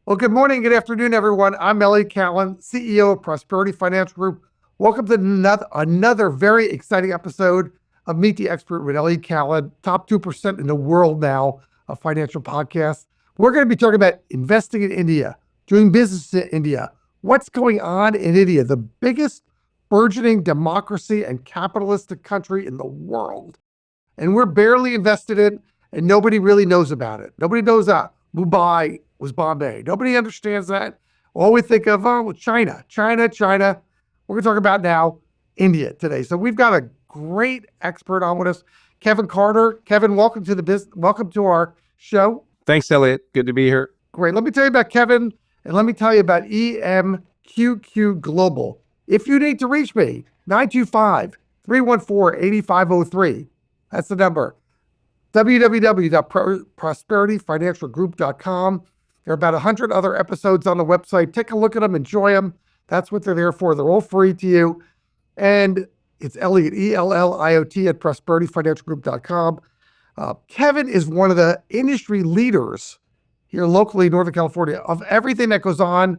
Well, good morning, good afternoon, everyone. I'm Elliot Callan, CEO of Prosperity Financial Group. Welcome to another very exciting episode of Meet the Expert with Elliot Callan, top 2% in the world now of financial podcasts. We're going to be talking about investing in India, doing business in India, what's going on in India, the biggest burgeoning democracy and capitalistic country in the world. And we're barely invested in, and nobody really knows about it. Nobody knows that Mumbai was Bombay. Nobody understands that. All we think of, China. We're going to talk about now India today. So we've got a great expert on with us, Kevin Carter. Kevin, welcome to our show. Thanks, Elliot. Good to be here. Great. Let me tell you about Kevin, and let me tell you about EMQQ Global. If you need to reach me, 925-314-8503. That's the number. www.prosperityfinancialgroup.com. There are about 100 other episodes on the website. Take a look at them, enjoy them. That's what they're there for. They're all free to you. And it's Elliot, ELLIOT at prosperityfinancialgroup.com. Kevin is one of the industry leaders here locally in Northern California of everything that goes on,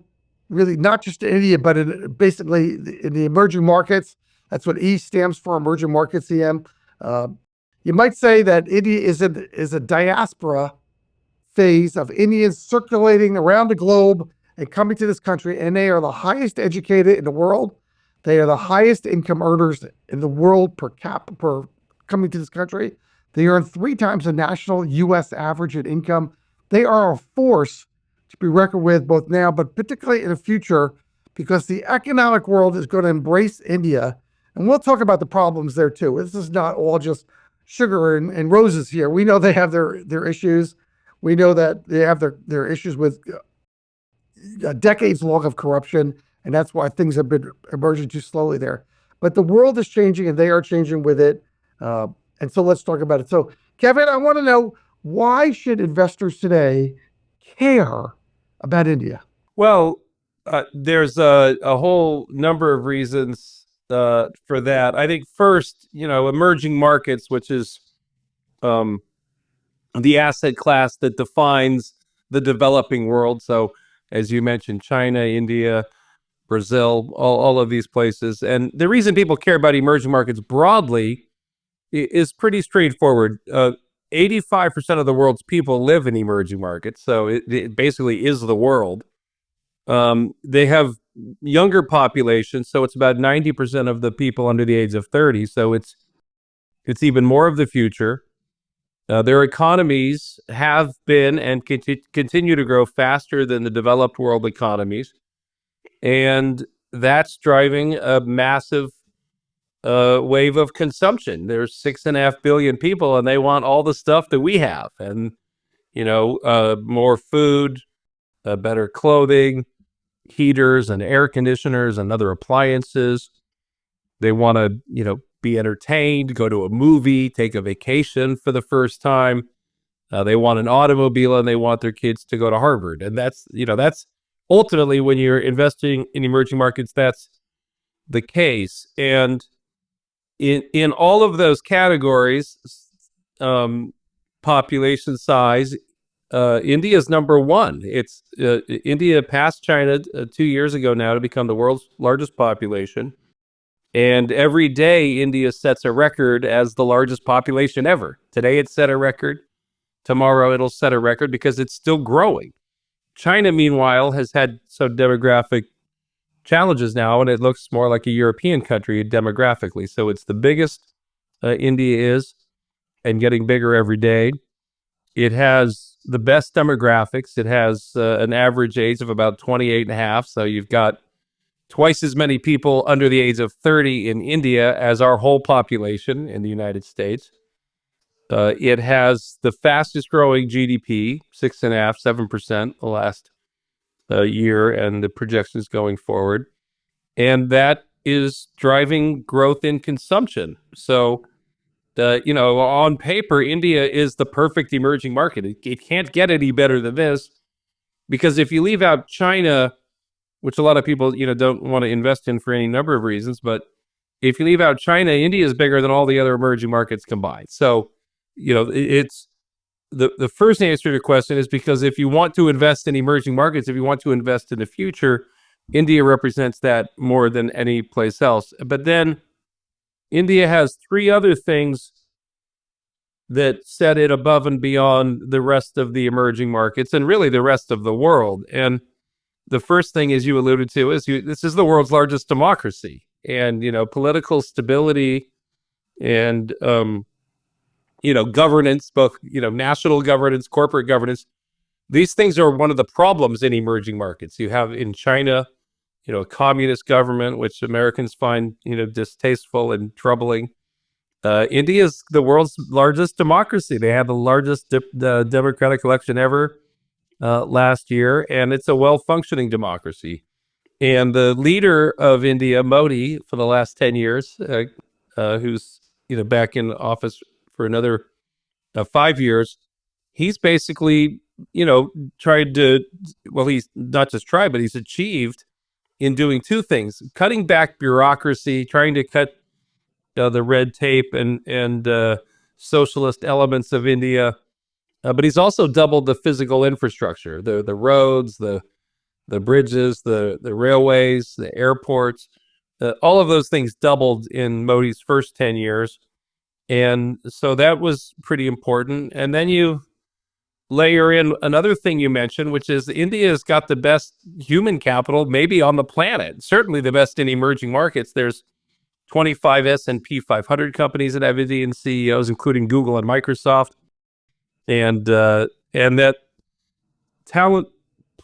really not just in India, but basically in the emerging markets. That's what E stands for, emerging markets, EM. You might say that India is a diaspora phase of Indians circulating around the globe and coming to this country, and they are the highest educated in the world. They are the highest income earners in the world per coming to this country. They earn 3 times the national U.S. average in income. They are a force to be reckoned with both now, but particularly in the future, because the economic world is going to embrace India. And we'll talk about the problems there too. This is not all just sugar and roses here. We know they have their issues. We know that they have their issues with decades long of corruption, and that's why things have been emerging too slowly there. But the world is changing, and they are changing with it. And so let's talk about it. So, Kevin, I want to know, why should investors today care about India? Well, there's a whole number of reasons for that. I think first, emerging markets, which is the asset class that defines the developing world. So, as you mentioned, China, India, Brazil, all of these places. And the reason people care about emerging markets broadly is pretty straightforward. 85% of the world's people live in emerging markets, so it basically is the world. They have younger populations, so it's about 90% of the people under the age of 30. So it's even more of the future. Their economies have been and continue to grow faster than the developed world economies, and that's driving a massive wave of consumption. There's 6.5 billion people, and they want all the stuff that we have, and more food, better clothing, heaters and air conditioners and other appliances. They want to, be entertained, go to a movie, take a vacation for the first time. They want an automobile, and they want their kids to go to Harvard. And that's ultimately, when you're investing in emerging markets, that's the case. And in all of those categories, population size, India is number one. It's India passed China 2 years ago now to become the world's largest population. And every day, India sets a record as the largest population ever. Today, it set a record. Tomorrow, it'll set a record because it's still growing. China, meanwhile, has had some demographic challenges now, and it looks more like a European country demographically. So it's the biggest India is, and getting bigger every day. It has the best demographics. It has an average age of about 28 and a half. So you've got twice as many people under the age of 30 in India as our whole population in the United States. It has the fastest growing GDP, 6.5%, 7% the last year, and the projections going forward. And that is driving growth in consumption. So, on paper, India is the perfect emerging market. It can't get any better than this, because if you leave out China, which a lot of people, don't want to invest in for any number of reasons, but if you leave out China, India is bigger than all the other emerging markets combined. So, it's the first answer to your question is because if you want to invest in emerging markets, if you want to invest in the future, India represents that more than any place else. But then India has three other things that set it above and beyond the rest of the emerging markets and really the rest of the world. And the first thing, as you alluded to, is this is the world's largest democracy, and political stability and governance, both national governance, corporate governance. These things are one of the problems in emerging markets. You have in China, a communist government, which Americans find distasteful and troubling. India is the world's largest democracy. They had the largest democratic election ever last year, and it's a well-functioning democracy. And the leader of India, Modi, for the last 10 years, who's back in office for another 5 years, he's basically tried to, well, he's not just tried, but he's achieved in doing two things: cutting back bureaucracy, trying to cut the red tape and socialist elements of India. But he's also doubled the physical infrastructure, the roads, the bridges, the railways, the airports. All of those things doubled in Modi's first 10 years. And so that was pretty important. And then you layer in another thing you mentioned, which is India has got the best human capital maybe on the planet, certainly the best in emerging markets. There's 25 S&P 500 companies that have Indian CEOs, including Google and Microsoft. And that talent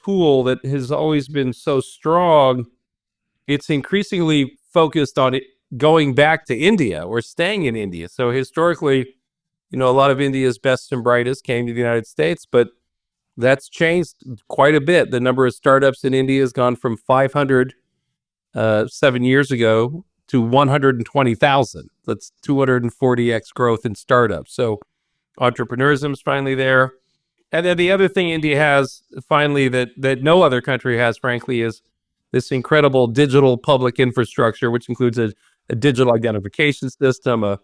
pool that has always been so strong, it's increasingly focused on it going back to India or staying in India. So historically, a lot of India's best and brightest came to the United States, but that's changed quite a bit. The number of startups in India has gone from 500 7 years ago to 120,000. That's 240x growth in startups. So entrepreneurism is finally there. And then the other thing India has finally that no other country has, frankly, is this incredible digital public infrastructure, which includes a digital identification system, a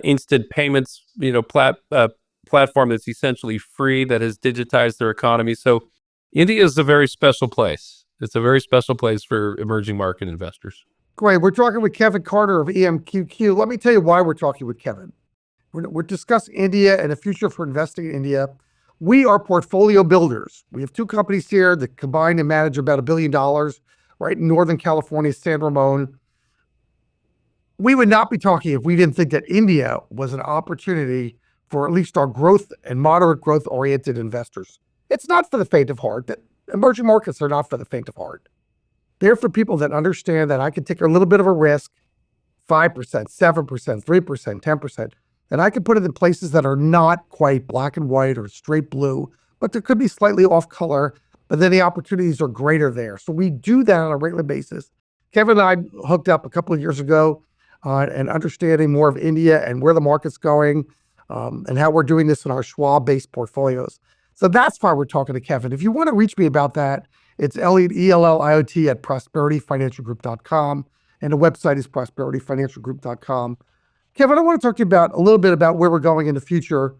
instant payments, platform that's essentially free, that has digitized their economy. So India is a very special place. It's a very special place for emerging market investors. Great. We're talking with Kevin Carter of EMQQ. Let me tell you why we're talking with Kevin. We're discussing India and the future for investing in India. We are portfolio builders. We have two companies here that combine and manage about $1 billion right in Northern California, San Ramon. We would not be talking if we didn't think that India was an opportunity for at least our growth and moderate growth-oriented investors. It's not for the faint of heart. That emerging markets are not for the faint of heart. They're for people that understand that I can take a little bit of a risk, 5%, 7%, 3%, 10%, and I can put it in places that are not quite black and white or straight blue, but there could be slightly off color, but then the opportunities are greater there. So we do that on a regular basis. Kevin and I hooked up a couple of years ago and understanding more of India and where the market's going and how we're doing this in our Schwab-based portfolios. So that's why we're talking to Kevin. If you want to reach me about that, it's Elliot, ELLIOT at prosperityfinancialgroup.com, and the website is prosperityfinancialgroup.com. Kevin, I want to talk to you about a little bit about where we're going in the future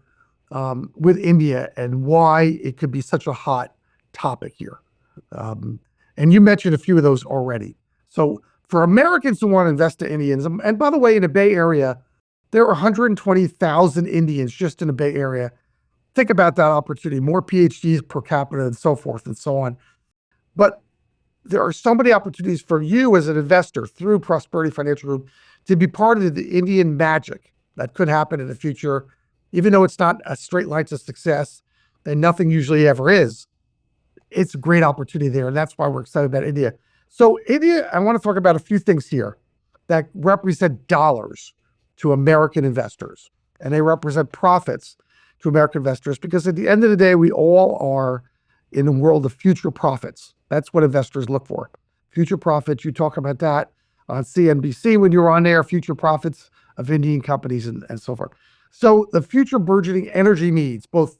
with India and why it could be such a hot topic here. And you mentioned a few of those already. So for Americans who want to invest in Indians, and by the way, in the Bay Area, there are 120,000 Indians just in the Bay Area. Think about that opportunity, more PhDs per capita and so forth and so on. But there are so many opportunities for you as an investor through Prosperity Financial Group to be part of the Indian magic that could happen in the future, even though it's not a straight line to success, and nothing usually ever is. It's a great opportunity there, and that's why we're excited about India. So India, I want to talk about a few things here that represent dollars to American investors, and they represent profits to American investors, because at the end of the day, we all are in a world of future profits. That's what investors look for. Future profits, you talk about that on CNBC when you were on there, future profits of Indian companies and so forth. So the future burgeoning energy needs, both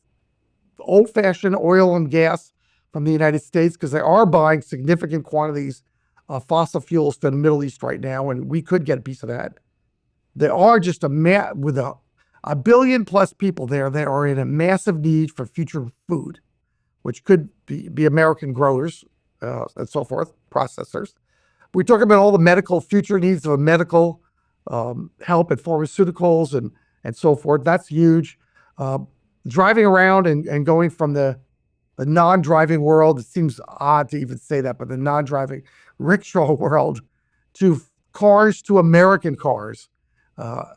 old-fashioned oil and gas from the United States, because they are buying significant quantities of fossil fuels from the Middle East right now, and we could get a piece of that. They are just with a 1 billion plus people there that are in a massive need for future food, which could be American growers and so forth, processors. We talk about all the medical future needs of medical help and pharmaceuticals and so forth. That's huge. Driving around and going from the non-driving world, it seems odd to even say that, but the non-driving rickshaw world to cars, to American cars.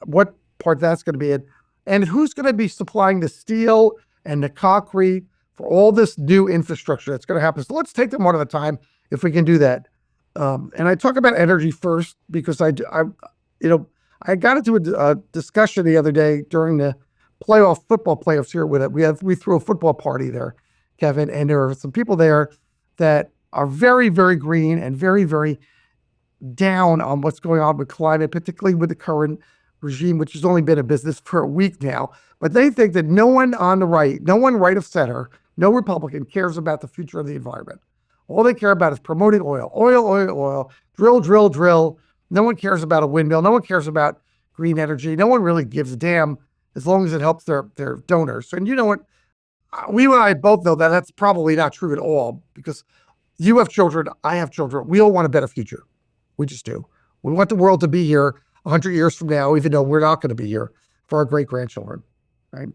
What part that's going to be in, and who's going to be supplying the steel and the concrete for all this new infrastructure that's going to happen. So let's take them one at a time if we can do that. And I talk about energy first because I got into a discussion the other day during the football playoffs here with it. We threw a football party there, Kevin, and there are some people there that are very, very green and very, very down on what's going on with climate, particularly with the current regime, which has only been in business for a week now. But they think that no one on the right, no one right of center, no Republican cares about the future of the environment. All they care about is promoting oil, oil, oil, oil, drill, drill, drill. No one cares about a windmill. No one cares about green energy. No one really gives a damn as long as it helps their donors. And you know what? We and I both know that that's probably not true at all, because you have children, I have children. We all want a better future. We just do. We want the world to be here 100 years from now, even though we're not going to be here for our great-grandchildren, right?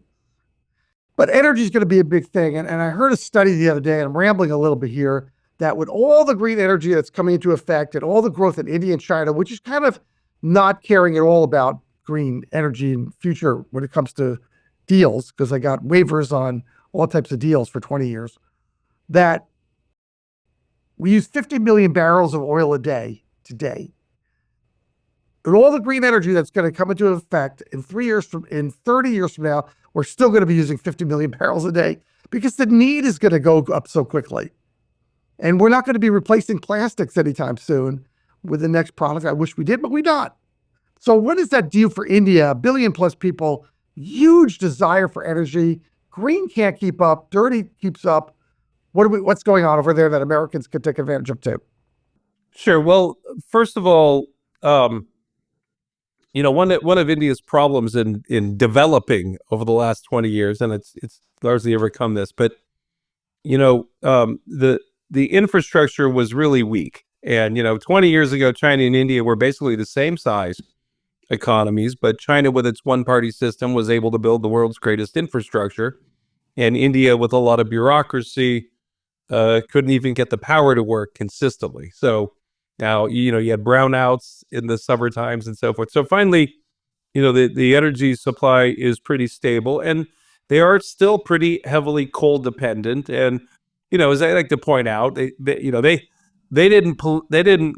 But energy is going to be a big thing. And I heard a study the other day, and I'm rambling a little bit here, that with all the green energy that's coming into effect and all the growth in India and China, which is kind of not caring at all about green energy in future when it comes to deals, because I got waivers on all types of deals for 20 years, that we use 50 million barrels of oil a day today. And all the green energy that's going to come into effect in 30 years from now, we're still going to be using 50 million barrels a day because the need is going to go up so quickly. And we're not going to be replacing plastics anytime soon with the next product. I wish we did, but we're not. So what does that do for India? 1 billion plus people, huge desire for energy. Green can't keep up. Dirty keeps up. What's going on over there that Americans could take advantage of too? Sure. Well, first of all, one of India's problems in developing over the last 20 years, and it's largely overcome this, but the infrastructure was really weak. And 20 years ago, China and India were basically the same size economies, but China, with its one-party system, was able to build the world's greatest infrastructure, and India, with a lot of bureaucracy, couldn't even get the power to work consistently. So now, you had brownouts in the summer times and so forth. So finally, the energy supply is pretty stable, and they are still pretty heavily coal dependent. And, as I like to point out, they didn't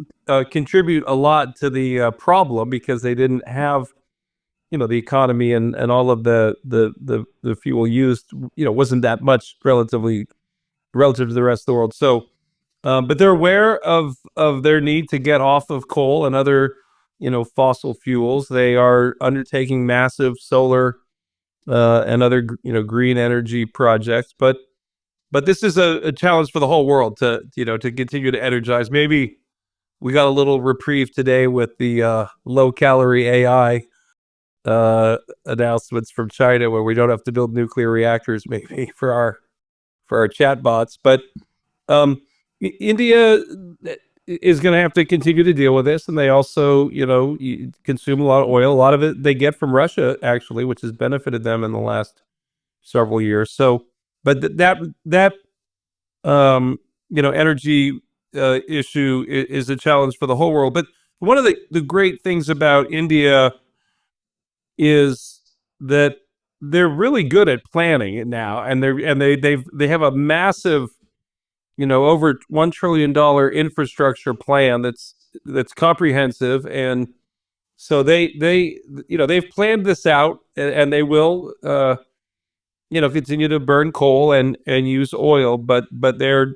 contribute a lot to the problem, because they didn't have, the economy and all of the fuel used, wasn't that much relative to the rest of the world. So, but they're aware of their need to get off of coal and other, fossil fuels. They are undertaking massive solar and other, green energy projects. But this is a challenge for the whole world to continue to energize. Maybe we got a little reprieve today with the low-calorie AI announcements from China, where we don't have to build nuclear reactors, maybe for our chatbots. But India is going to have to continue to deal with this, and they also, consume a lot of oil. A lot of it they get from Russia, actually, which has benefited them in the last several years. So, but that energy issue is a challenge for the whole world. But one of the great things about India is that they're really good at planning it now, and they have a massive, over $1 trillion infrastructure plan that's comprehensive. And so they've planned this out, and they will continue to burn coal and use oil, but they're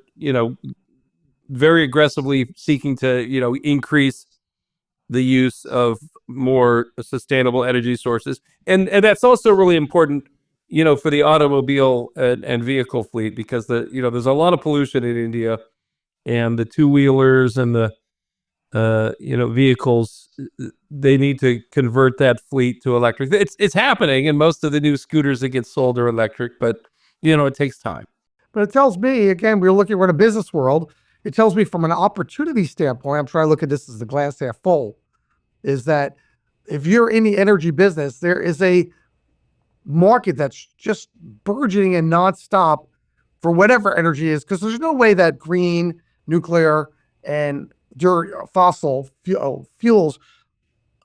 very aggressively seeking to increase the use of more sustainable energy sources. And that's also really important, for the automobile and vehicle fleet, because there's a lot of pollution in India, and the two-wheelers and the vehicles. They need to convert that fleet to electric. It's happening, and most of the new scooters that get sold are electric, but it takes time. But it tells me, again, we're in a business world. It tells me from an opportunity standpoint, I'm trying to look at this as the glass half full, is that if you're in the energy business, there is a market that's just burgeoning and nonstop for whatever energy is, because there's no way that green, nuclear, and fossil fuels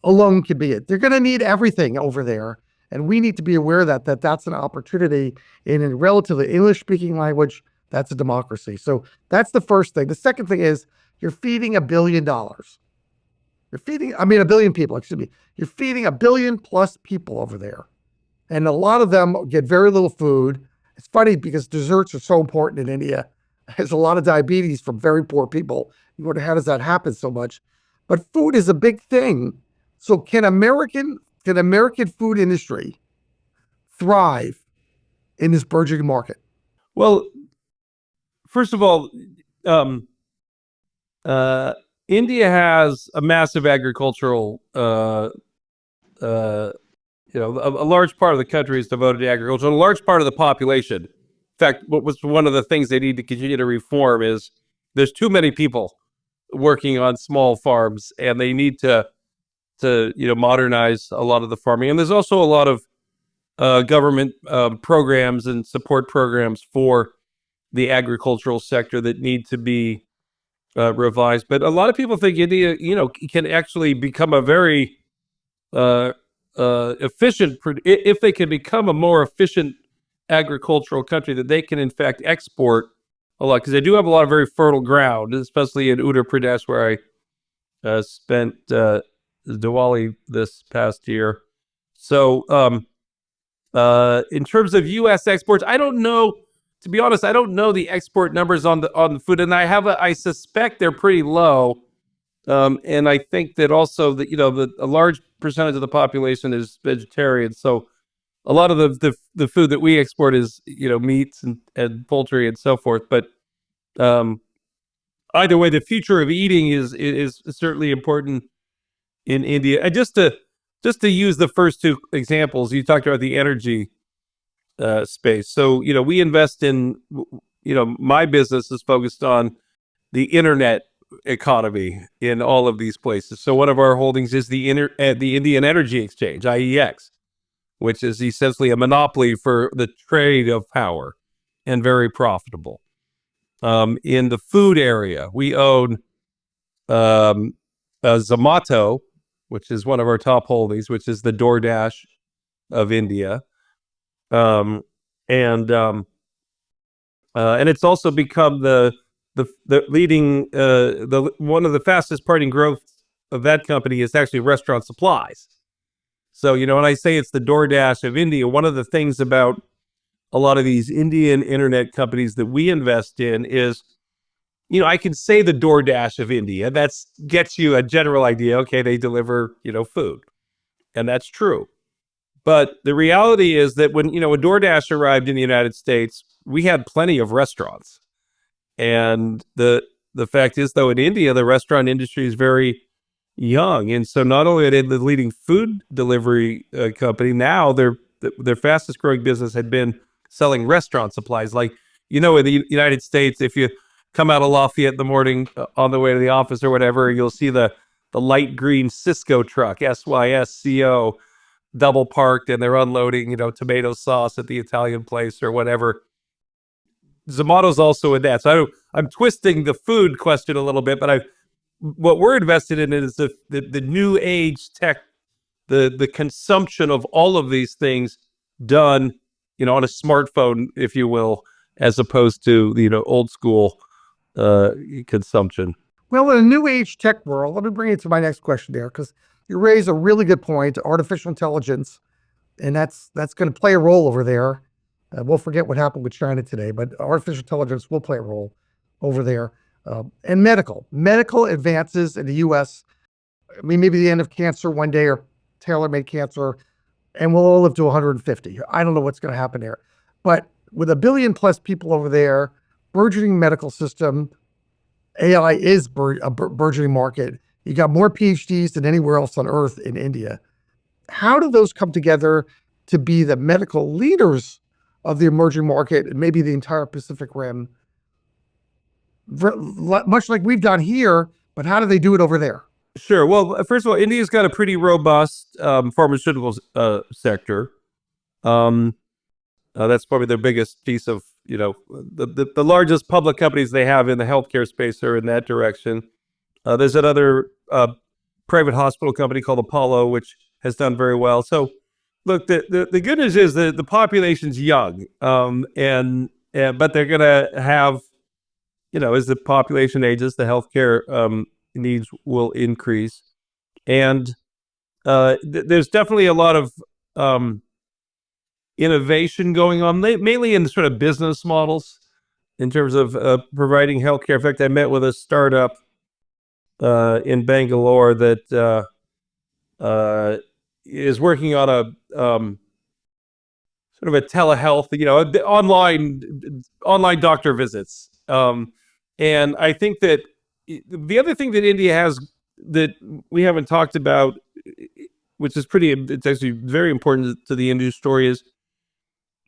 alone can be it. They're going to need everything over there. And we need to be aware that that's an opportunity in a relatively English-speaking language. That's a democracy. So that's the first thing. The second thing is you're feeding $1 billion. You're feeding, I mean, 1 billion people, excuse me. You're feeding 1 billion plus people over there. And a lot of them get very little food. It's funny because desserts are so important in India. There's a lot of diabetes from very poor people. You wonder, how does that happen so much? But food is a big thing. So can American food industry thrive in this burgeoning market? Well, first of all, India has a massive agricultural, a large part of the country is devoted to agriculture, and a large part of the population. In fact, what was one of the things they need to continue to reform is there's too many people working on small farms, and they need to modernize a lot of the farming. And there's also a lot of government programs and support programs for the agricultural sector that need to be revised. But a lot of people think India, can actually become a very efficient, if they can become a more efficient agricultural country, that they can in fact export a lot, because they do have a lot of very fertile ground, especially in Uttar Pradesh, where I spent Diwali this past year. So in terms of U.S. exports, I don't know. To be honest, I don't know the export numbers on the food, and I suspect they're pretty low. And I think that also that a large percentage of the population is vegetarian, so a lot of the food that we export is meats and poultry and so forth. But either way, the future of eating is certainly important in India. And just to use the first two examples, you talked about the energy space. So we invest in my business is focused on the internet economy in all of these places. So one of our holdings is the Indian Energy Exchange, IEX, which is essentially a monopoly for the trade of power and very profitable. In the food area, we own Zomato, which is one of our top holdings, which is the DoorDash of India. And it's also become the leading one of the fastest parting growth of that company is actually restaurant supplies. So when I say it's the DoorDash of India, one of the things about a lot of these Indian internet companies that we invest in is, I can say the DoorDash of India. That gets you a general idea. Okay, they deliver food, and that's true. But the reality is that when DoorDash arrived in the United States, we had plenty of restaurants. And the fact is, though, in India, the restaurant industry is very young. And so not only are they the leading food delivery company, now their fastest growing business had been selling restaurant supplies. Like, in the United States, if you come out of Lafayette in the morning on the way to the office or whatever, you'll see the light green Cisco truck, SYSCO, double parked, and they're unloading, tomato sauce at the Italian place or whatever. Zomato's also in that. So I'm twisting the food question a little bit, but what we're invested in is the new age tech, the consumption of all of these things done, on a smartphone, if you will, as opposed to old school consumption. Well, in a new age tech world, let me bring you to my next question there, because you raise a really good point, artificial intelligence, and that's going to play a role over there. We'll forget what happened with China today, but artificial intelligence will play a role over there. And medical advances in the U.S., I mean, maybe the end of cancer one day or tailor-made cancer, and we'll all live to 150. I don't know what's going to happen there. But with 1 billion plus people over there, burgeoning medical system, AI is a burgeoning market. You got more PhDs than anywhere else on earth in India. How do those come together to be the medical leaders of the emerging market and maybe the entire Pacific Rim? Much like we've done here, but how do they do it over there? Sure. Well, first of all, India's got a pretty robust pharmaceuticals sector. Um, that's probably their biggest piece of, the largest public companies they have in the healthcare space are in that direction. There's another private hospital company called Apollo, which has done very well. So, look, the good news is that the population's young, but they're going to have, as the population ages, the healthcare needs will increase, and there's definitely a lot of innovation going on, mainly in sort of business models in terms of providing healthcare. In fact, I met with a startup in Bangalore that is working on a sort of a telehealth, online doctor visits. And I think that the other thing that India has that we haven't talked about, which is it's actually very important to the Indian story, is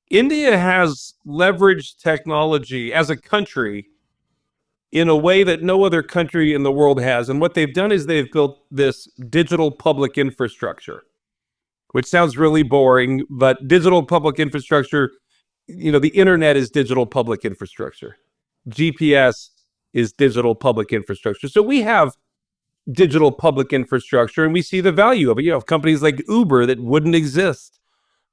India has leveraged technology as a country in a way that no other country in the world has. And what they've done is they've built this digital public infrastructure, which sounds really boring, but digital public infrastructure, the internet is digital public infrastructure. GPS is digital public infrastructure. So we have digital public infrastructure and we see the value of it. You have companies like Uber that wouldn't exist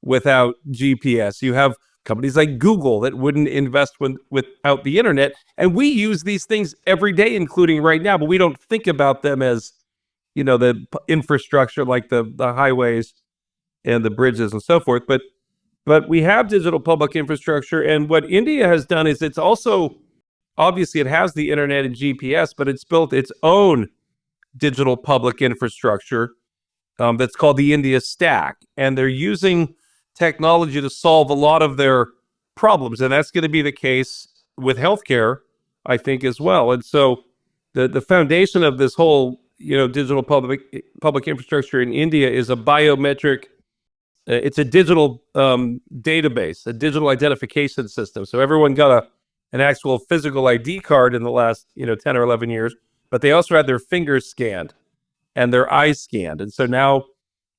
without GPS. You have companies like Google that wouldn't invest without the internet. And we use these things every day, including right now, but we don't think about them as, the infrastructure like the highways and the bridges and so forth. But we have digital public infrastructure. And what India has done is it's also, obviously it has the internet and GPS, but it's built its own digital public infrastructure that's called the India Stack. And they're using technology to solve a lot of their problems. And that's going to be the case with healthcare, I think, as well. And so the foundation of this whole, digital public infrastructure in India is a biometric, it's a digital database, a digital identification system. So everyone got an actual physical ID card in the last, 10 or 11 years, but they also had their fingers scanned and their eyes scanned. And so now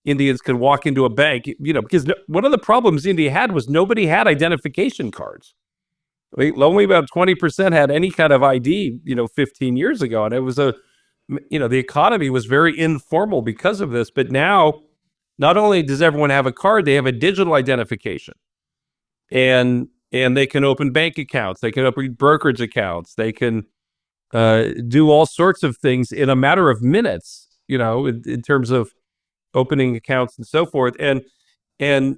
Indians can walk into a bank, because one of the problems India had was nobody had identification cards. Only about 20% had any kind of ID, 15 years ago. And it was the economy was very informal because of this. But now, not only does everyone have a card, they have a digital identification. And they can open bank accounts. They can open brokerage accounts. They can do all sorts of things in a matter of minutes, in terms of opening accounts and so forth. And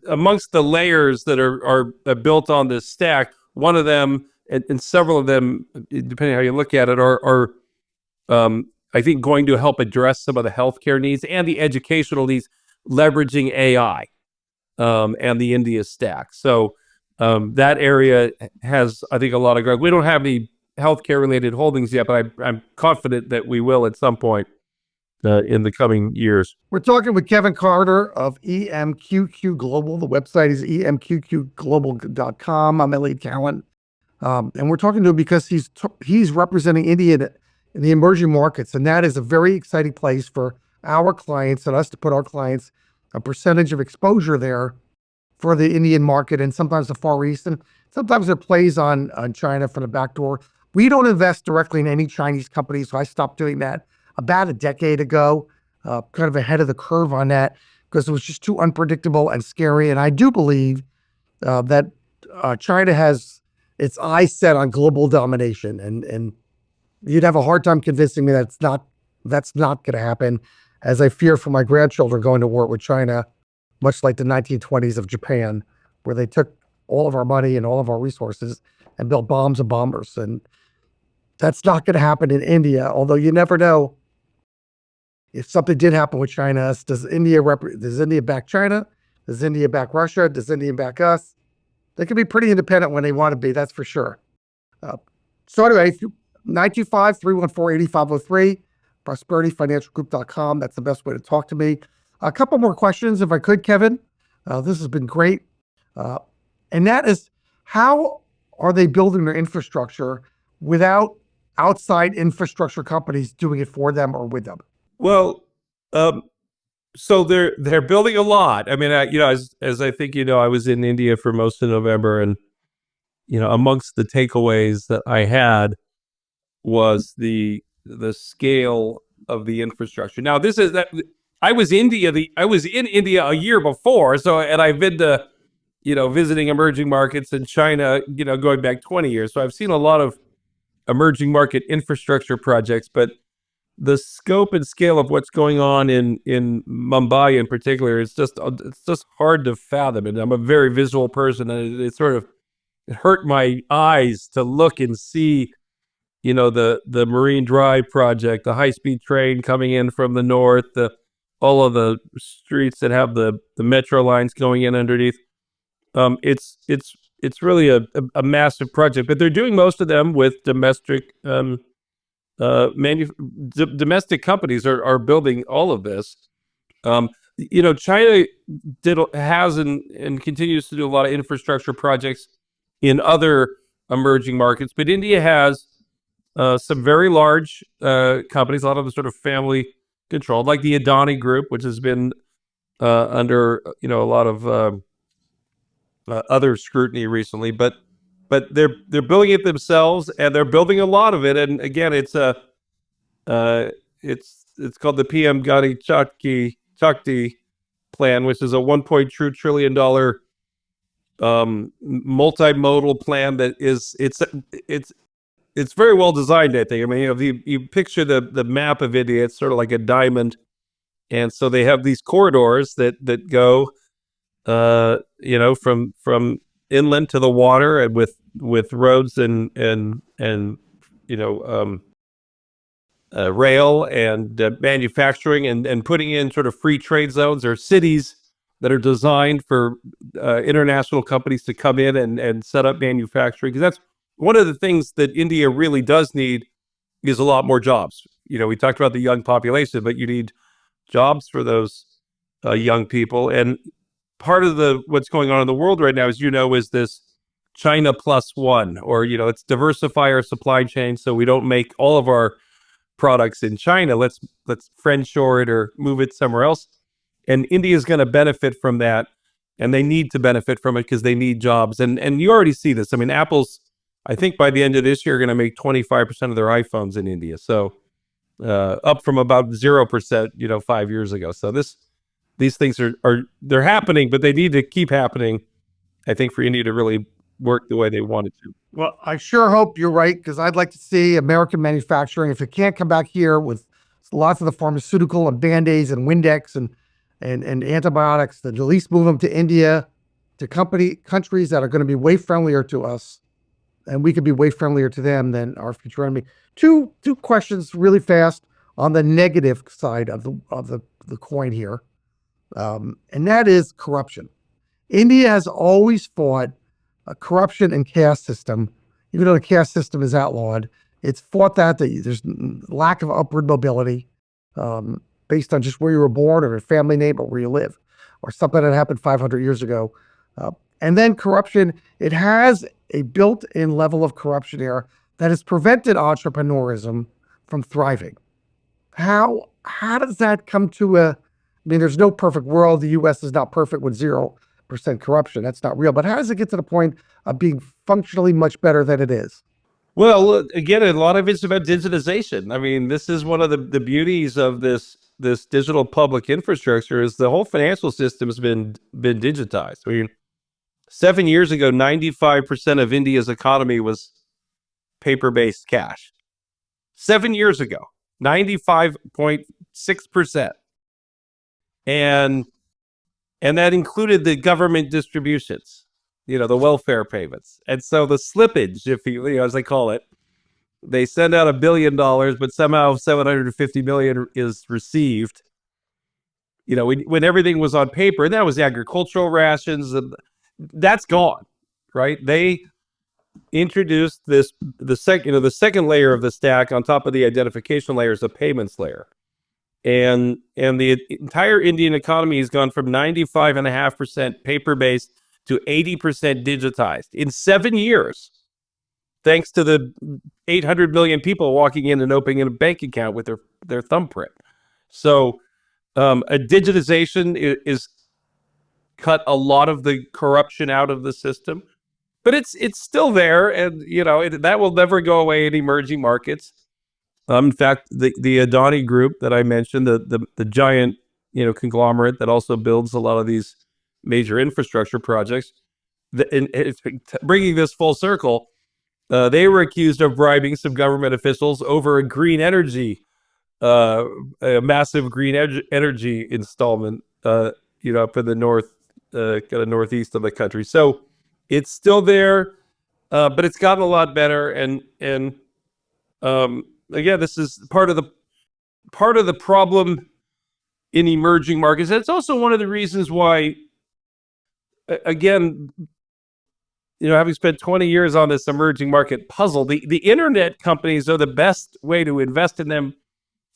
amongst the layers that are built on this stack, one of them and several of them, depending on how you look at it, are I think going to help address some of the healthcare needs and the educational needs, leveraging AI and the India Stack. So that area has, I think, a lot of growth. We don't have any healthcare related holdings yet, but I'm confident that we will at some point in the coming years. We're talking with Kevin Carter of EMQQ Global. The website is emqqglobal.com. I'm Elliot Cowan. And we're talking to him because he's representing India in the emerging markets. And that is a very exciting place for our clients and us to put our clients a percentage of exposure there for the Indian market and sometimes the Far East. And sometimes it plays on China from the back door. We don't invest directly in any Chinese companies, so I stopped doing that about a decade ago, kind of ahead of the curve on that because it was just too unpredictable and scary. And I do believe that China has its eyes set on global domination, and you'd have a hard time convincing me that's not going to happen, as I fear for my grandchildren going to war with China, much like the 1920s of Japan, where they took all of our money and all of our resources and built bombs and bombers. And that's not going to happen in India, although you never know. If something did happen with China, does India back China? Does India back Russia? Does India back us? They can be pretty independent when they want to be, that's for sure. So anyway, 925-314-8503. prosperityfinancialgroup.com. That's the best way to talk to me. A couple more questions, if I could, Kevin. This has been great. And that is, how are they building their infrastructure without outside infrastructure companies doing it for them or with them? Well, so they're building a lot. I mean, as I think I was in India for most of November, and amongst the takeaways that I had was the scale of the infrastructure. Now, this is that I was in India a year before, and I've been to visiting emerging markets in China, going back 20 years. So I've seen a lot of emerging market infrastructure projects, but the scope and scale of what's going on in Mumbai in particular, it's just hard to fathom. And I'm a very visual person, and it hurt my eyes to look and see the Marine Drive project, the high-speed train coming in from the north, all of the streets that have the metro lines going in underneath. It's really a massive project, but they're doing most of them with domestic domestic companies are building all of this. China has and continues to do a lot of infrastructure projects in other emerging markets, but India has some very large companies, a lot of them sort of family controlled, like the Adani Group, which has been under a lot of other scrutiny recently, but they're building it themselves, and they're building a lot of it. And again, it's called the PM Gati Shakti plan, which is a $1.2 trillion multimodal plan that it's very well designed, I think. I mean, if you picture the map of India, it's sort of like a diamond, and so they have these corridors that go from inland to the water, and with roads and rail and manufacturing, and putting in sort of free trade zones or cities that are designed for international companies to come in and set up manufacturing. Because that's one of the things that India really does need, is a lot more jobs. We talked about the young population, but you need jobs for those young people. And part of what's going on in the world right now, as is this China plus one, or let's diversify our supply chain so we don't make all of our products in China. Let's friendshore it or move it somewhere else. And India is going to benefit from that, and they need to benefit from it because they need jobs. And you already see this. I mean, Apple's, I think by the end of this year, are going to make 25% of their iPhones in India. So up from about 0%, 5 years ago. So these things they're happening, but they need to keep happening, I think, for India to really work the way they want it to. Well, I sure hope you're right, because I'd like to see American manufacturing. If it can't come back here with lots of the pharmaceutical and Band-Aids and Windex and antibiotics, then at least move them to India, to countries that are going to be way friendlier to us, and we could be way friendlier to them than our future enemy. Two questions really fast on the negative side of the coin here, and that is corruption. India has always fought corruption and caste system, even though the caste system is outlawed. It's fought that there's lack of upward mobility based on just where you were born or your family name or where you live, or something that happened 500 years ago. And then corruption, it has a built-in level of corruption here that has prevented entrepreneurism from thriving. How does that come to I mean, there's no perfect world. The U.S. is not perfect with 0% corruption. That's not real. But how does it get to the point of being functionally much better than it is? Well, again, a lot of it's about digitization. I mean, this is one of the beauties of this digital public infrastructure, is the whole financial system has been digitized. I mean, 7 years ago, 95% of India's economy was paper-based cash. 7 years ago, 95.6%. And that included the government distributions, the welfare payments. And so the slippage, if as they call it, they send out $1 billion, but somehow 750 million is received. When everything was on paper, and that was agricultural rations, and that's gone, right? introduced the second layer of the stack on top of the identification layer is a payments layer. And the entire Indian economy has gone from 95.5% paper-based to 80% digitized in 7 years, thanks to the 800 million people walking in and opening a bank account with their thumbprint. So a digitization is cut a lot of the corruption out of the system, but it's still there, and that will never go away in emerging markets. In fact, the Adani Group that I mentioned, the giant conglomerate that also builds a lot of these major infrastructure projects, it's bringing this full circle. They were accused of bribing some government officials over a green energy, a massive green energy installment, up in the north, kind of northeast of the country. So it's still there, but it's gotten a lot better. And again, this is part of the problem in emerging markets. That's also one of the reasons why, again, having spent 20 years on this emerging market puzzle, the internet companies are the best way to invest in them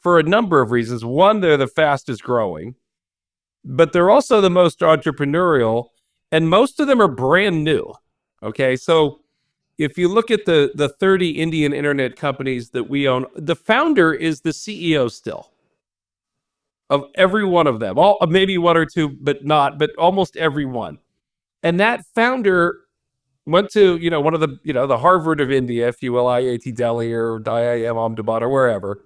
for a number of reasons. One, they're the fastest growing, but they're also the most entrepreneurial, and most of them are brand new. Okay, so if you look at the 30 Indian internet companies that we own, the founder is the CEO still of every one of them. All maybe one or two, but almost every one. And that founder went to one of the Harvard of India, if you will, IIT Delhi or IIM Ahmedabad or wherever.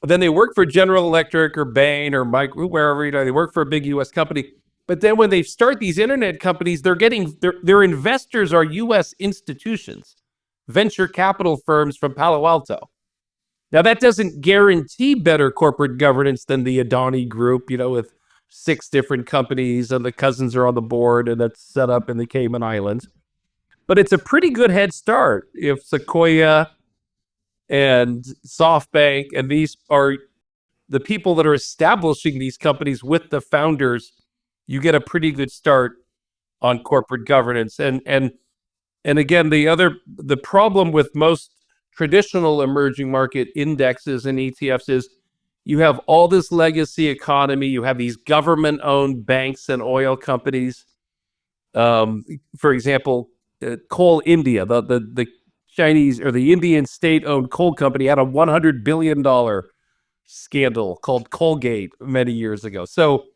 Then they work for General Electric or Bain or wherever. They work for a big U.S. company. But then when they start these internet companies, their investors are U.S. institutions, venture capital firms from Palo Alto. Now, that doesn't guarantee better corporate governance than the Adani Group, with 6 different companies and the cousins are on the board, and that's set up in the Cayman Islands. But it's a pretty good head start if Sequoia and SoftBank and these are the people that are establishing these companies with the founders. You get a pretty good start on corporate governance. And again, the problem with most traditional emerging market indexes and ETFs is you have all this legacy economy. You have these government-owned banks and oil companies. For example, Coal India, the Chinese or the Indian state-owned coal company had a $100 billion scandal called Coalgate many years ago. So,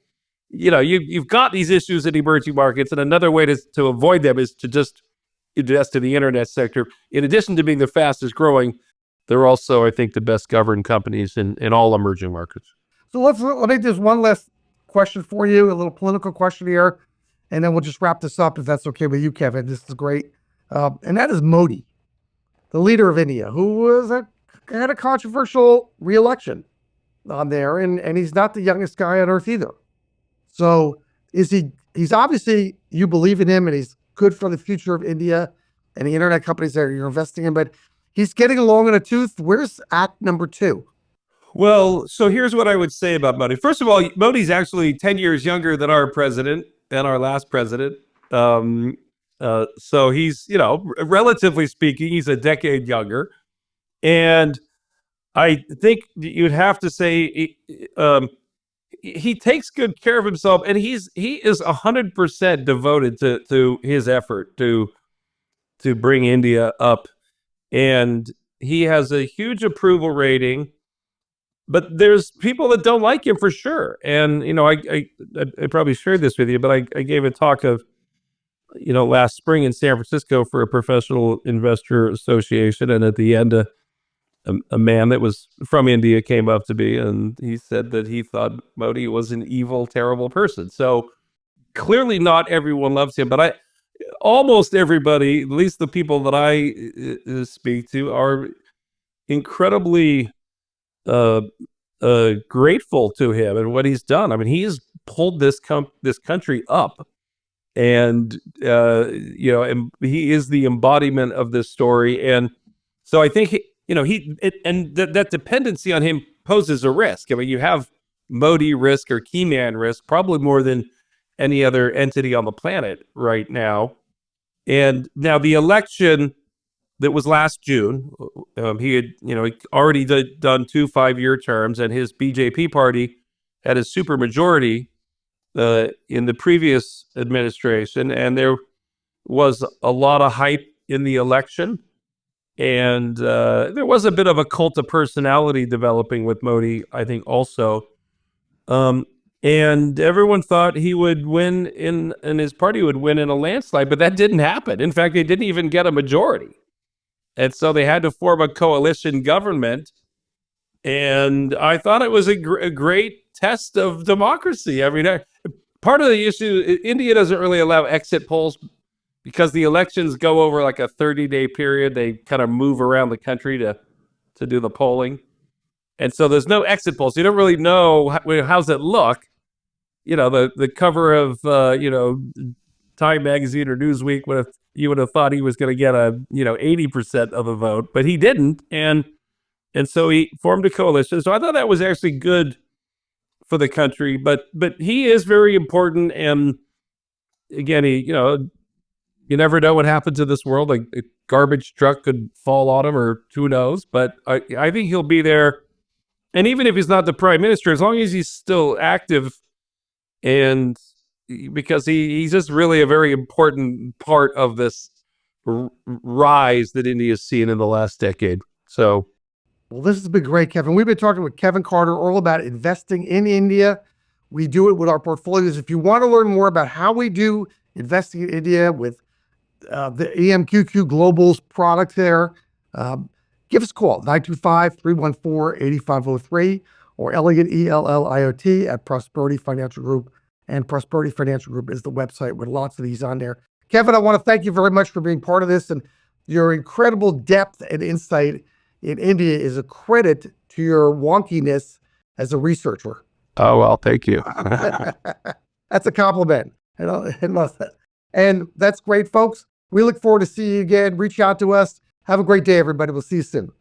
you've got these issues in emerging markets, and another way to avoid them is to just invest in the internet sector. In addition to being the fastest growing, they're also, I think, the best governed companies in all emerging markets. So let me just one last question for you, a little political question here, and then we'll just wrap this up if that's okay with you, Kevin. This is great. And that is Modi, the leader of India, who had a controversial re-election on there, and he's not the youngest guy on earth either. So he's obviously, you believe in him and he's good for the future of India and the internet companies that you're investing in, but he's getting along in a tooth. Where's act number 2? Well, so here's what I would say about Modi. First of all, Modi's actually 10 years younger than our president, than our last president. So he's, relatively speaking, he's a decade younger. And I think you'd have to say he takes good care of himself, and he is 100% devoted to his effort to bring India up, and he has a huge approval rating. But there's people that don't like him for sure, and I probably shared this with you, but I gave a talk of last spring in San Francisco for a professional investor association, and at the end, a man that was from India came up to me and he said that he thought Modi was an evil, terrible person. So clearly not everyone loves him, but almost everybody, at least the people that I speak to, are incredibly grateful to him and what he's done. I mean, he's pulled this country up, and and he is the embodiment of this story. And so I think that dependency on him poses a risk. I mean, you have Modi risk or key man risk probably more than any other entity on the planet right now. And now the election that was last June. He had, he already done 2 5-year terms, and his BJP party had a supermajority in the previous administration, and there was a lot of hype in the election. And there was a bit of a cult of personality developing with Modi, I think, also. And everyone thought he would win and his party would win in a landslide, but that didn't happen. In fact, they didn't even get a majority. And so they had to form a coalition government. And I thought it was a great test of democracy. I mean, part of the issue, India doesn't really allow exit polls because the elections go over like a 30-day period. They kind of move around the country to do the polling. And so there's no exit polls. You don't really know how's it look. The cover of, Time Magazine or Newsweek you would have thought he was going to get 80% of the vote, but he didn't. And so he formed a coalition. So I thought that was actually good for the country, but he is very important. And again, you never know what happens in this world. Like a garbage truck could fall on him, or who knows, but I think he'll be there. And even if he's not the prime minister, as long as he's still active, and because he's just really a very important part of this rise that India's seen in the last decade. So, well, this has been great, Kevin. We've been talking with Kevin Carter all about investing in India. We do it with our portfolios. If you want to learn more about how we do investing in India with the EMQQ Global's product there, give us a call, 925-314-8503, or Elliott, ELLIOT, at Prosperity Financial Group. And Prosperity Financial Group is the website with lots of these on there. Kevin, I want to thank you very much for being part of this, and your incredible depth and insight in India is a credit to your wonkiness as a researcher. Oh, well, thank you. That's a compliment. And that's great, folks. We look forward to seeing you again. Reach out to us. Have a great day, everybody. We'll see you soon.